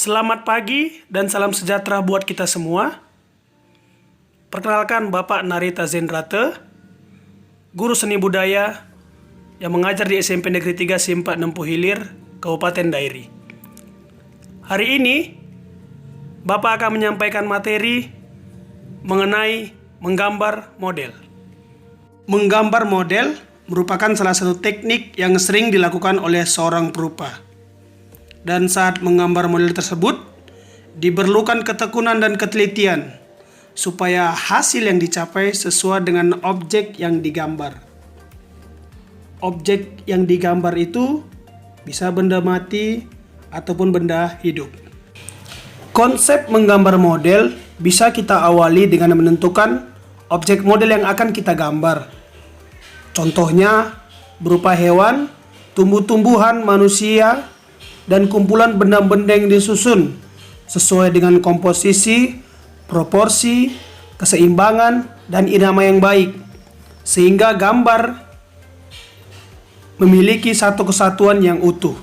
Selamat pagi dan salam sejahtera buat kita semua. Perkenalkan Bapak Narita Zendrate, guru seni budaya yang mengajar di SMP Negeri 3 Simpat Nempuh Hilir, Kabupaten Dairi. Hari ini, Bapak akan menyampaikan materi mengenai menggambar model. Menggambar model merupakan salah satu teknik yang sering dilakukan oleh seorang perupa. Dan saat menggambar model tersebut, diperlukan ketekunan dan ketelitian supaya hasil yang dicapai sesuai dengan objek yang digambar. Objek yang digambar itu bisa benda mati ataupun benda hidup. Konsep menggambar model bisa kita awali dengan menentukan objek model yang akan kita gambar. Contohnya berupa hewan, tumbuh-tumbuhan, manusia, dan kumpulan benda-benda yang disusun sesuai dengan komposisi, proporsi, keseimbangan, dan irama yang baik, sehingga gambar memiliki satu kesatuan yang utuh.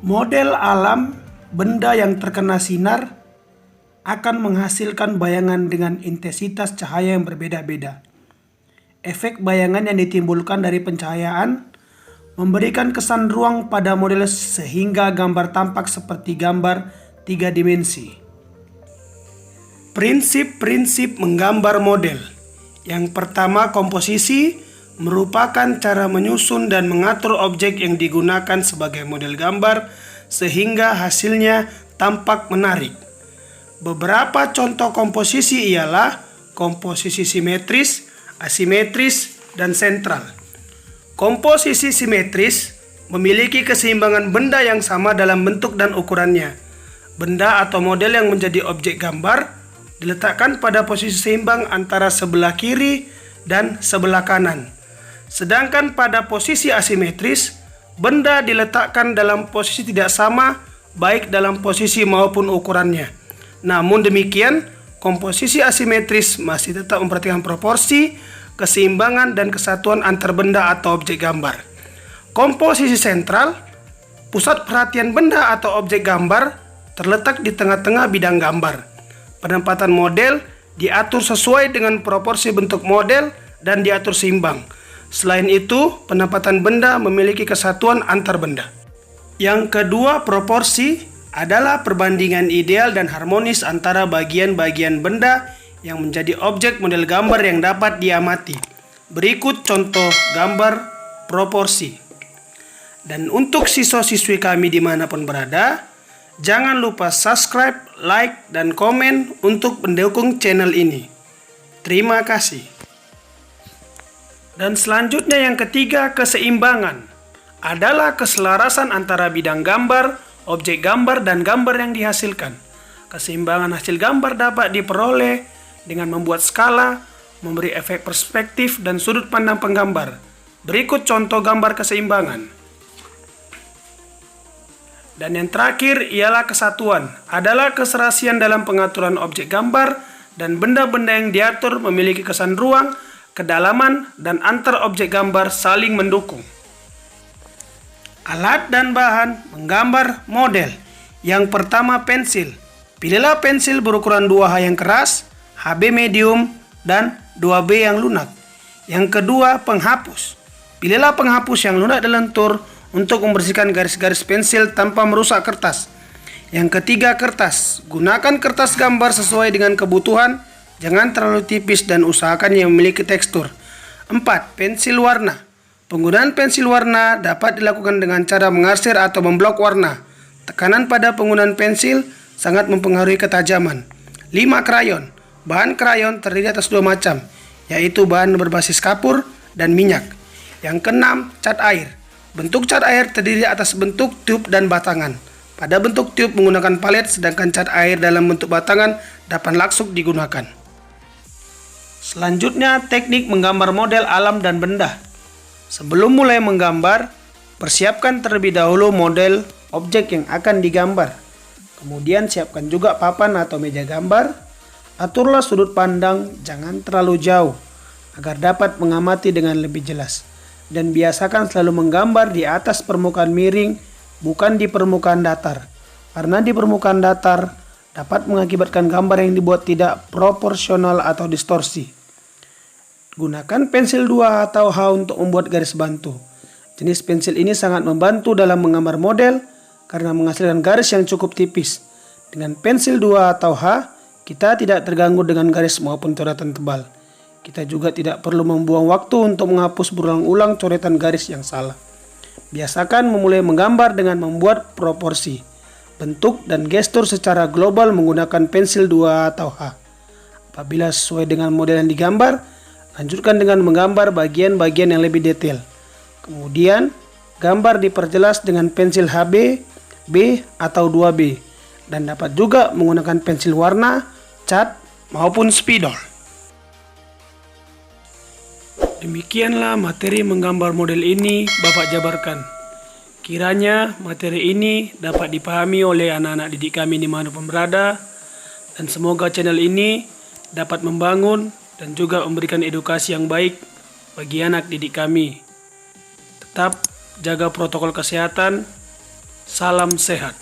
Model alam, benda yang terkena sinar, akan menghasilkan bayangan dengan intensitas cahaya yang berbeda-beda. Efek bayangan yang ditimbulkan dari pencahayaan memberikan kesan ruang pada model sehingga gambar tampak seperti gambar 3 dimensi. Prinsip-prinsip menggambar model. Yang pertama, komposisi merupakan cara menyusun dan mengatur objek yang digunakan sebagai model gambar sehingga hasilnya tampak menarik. Beberapa contoh komposisi ialah komposisi simetris, asimetris, dan sentral. Komposisi simetris memiliki keseimbangan benda yang sama dalam bentuk dan ukurannya. Benda atau model yang menjadi objek gambar diletakkan pada posisi seimbang antara sebelah kiri dan sebelah kanan. Sedangkan pada posisi asimetris, benda diletakkan dalam posisi tidak sama baik dalam posisi maupun ukurannya. Namun demikian, komposisi asimetris masih tetap memperhatikan proporsi, keseimbangan, dan kesatuan antar benda atau objek gambar. Komposisi sentral, pusat perhatian benda atau objek gambar, terletak di tengah-tengah bidang gambar. Penempatan model diatur sesuai dengan proporsi bentuk model dan diatur seimbang. Selain itu, penempatan benda memiliki kesatuan antar benda. Yang kedua, proporsi adalah perbandingan ideal dan harmonis antara bagian-bagian benda yang menjadi objek model gambar yang dapat diamati. Berikut contoh gambar proporsi. Dan untuk siswa-siswi kami dimanapun berada, jangan lupa subscribe, like, dan komen untuk mendukung channel ini. Terima kasih. Dan selanjutnya yang ketiga, keseimbangan adalah keselarasan antara bidang gambar, objek gambar, dan gambar yang dihasilkan. Keseimbangan hasil gambar dapat diperoleh dengan membuat skala, memberi efek perspektif, dan sudut pandang penggambar. Berikut contoh gambar keseimbangan. Dan yang terakhir ialah kesatuan, adalah keserasian dalam pengaturan objek gambar dan benda-benda yang diatur memiliki kesan ruang, kedalaman, dan antar objek gambar saling mendukung. Alat dan bahan menggambar model. Yang pertama, pensil. Pilihlah pensil berukuran 2H yang keras, HB medium, dan 2B yang lunak. Yang kedua, penghapus. Pilihlah penghapus yang lunak dan lentur untuk membersihkan garis-garis pensil tanpa merusak kertas. Yang ketiga, kertas. Gunakan kertas gambar sesuai dengan kebutuhan, jangan terlalu tipis dan usahakan yang memiliki tekstur. 4. Pensil warna. Penggunaan pensil warna dapat dilakukan dengan cara mengarsir atau memblok warna. Tekanan pada penggunaan pensil sangat mempengaruhi ketajaman. 5. Krayon. Bahan krayon terdiri atas 2 macam, yaitu bahan berbasis kapur dan minyak. Yang keenam, cat air. Bentuk cat air terdiri atas bentuk tube dan batangan. Pada bentuk tube menggunakan palet, sedangkan cat air dalam bentuk batangan dapat langsung digunakan. Selanjutnya, teknik menggambar model alam dan benda. Sebelum mulai menggambar, persiapkan terlebih dahulu model objek yang akan digambar. Kemudian siapkan juga papan atau meja gambar. Aturlah sudut pandang, jangan terlalu jauh, agar dapat mengamati dengan lebih jelas. Dan biasakan selalu menggambar di atas permukaan miring, bukan di permukaan datar. karena di permukaan datar dapat mengakibatkan gambar yang dibuat tidak proporsional atau distorsi. Gunakan pensil 2 atau H untuk membuat garis bantu. Jenis pensil ini sangat membantu dalam menggambar model karena menghasilkan garis yang cukup tipis. Dengan pensil 2 atau H, kita tidak terganggu dengan garis maupun coretan tebal. Kita juga tidak perlu membuang waktu untuk menghapus berulang-ulang coretan garis yang salah. Biasakan memulai menggambar dengan membuat proporsi, bentuk, dan gestur secara global menggunakan pensil 2 atau H. Apabila sesuai dengan model yang digambar, lanjutkan dengan menggambar bagian-bagian yang lebih detail. Kemudian, gambar diperjelas dengan pensil HB, B, atau 2B, dan dapat juga menggunakan pensil warna, cat, maupun spidol. Demikianlah materi menggambar model ini Bapak jabarkan. Kiranya materi ini dapat dipahami oleh anak-anak didik kami dimanapun berada, dan semoga channel ini dapat membangun dan juga memberikan edukasi yang baik bagi anak didik kami. Tetap jaga protokol kesehatan. Salam sehat.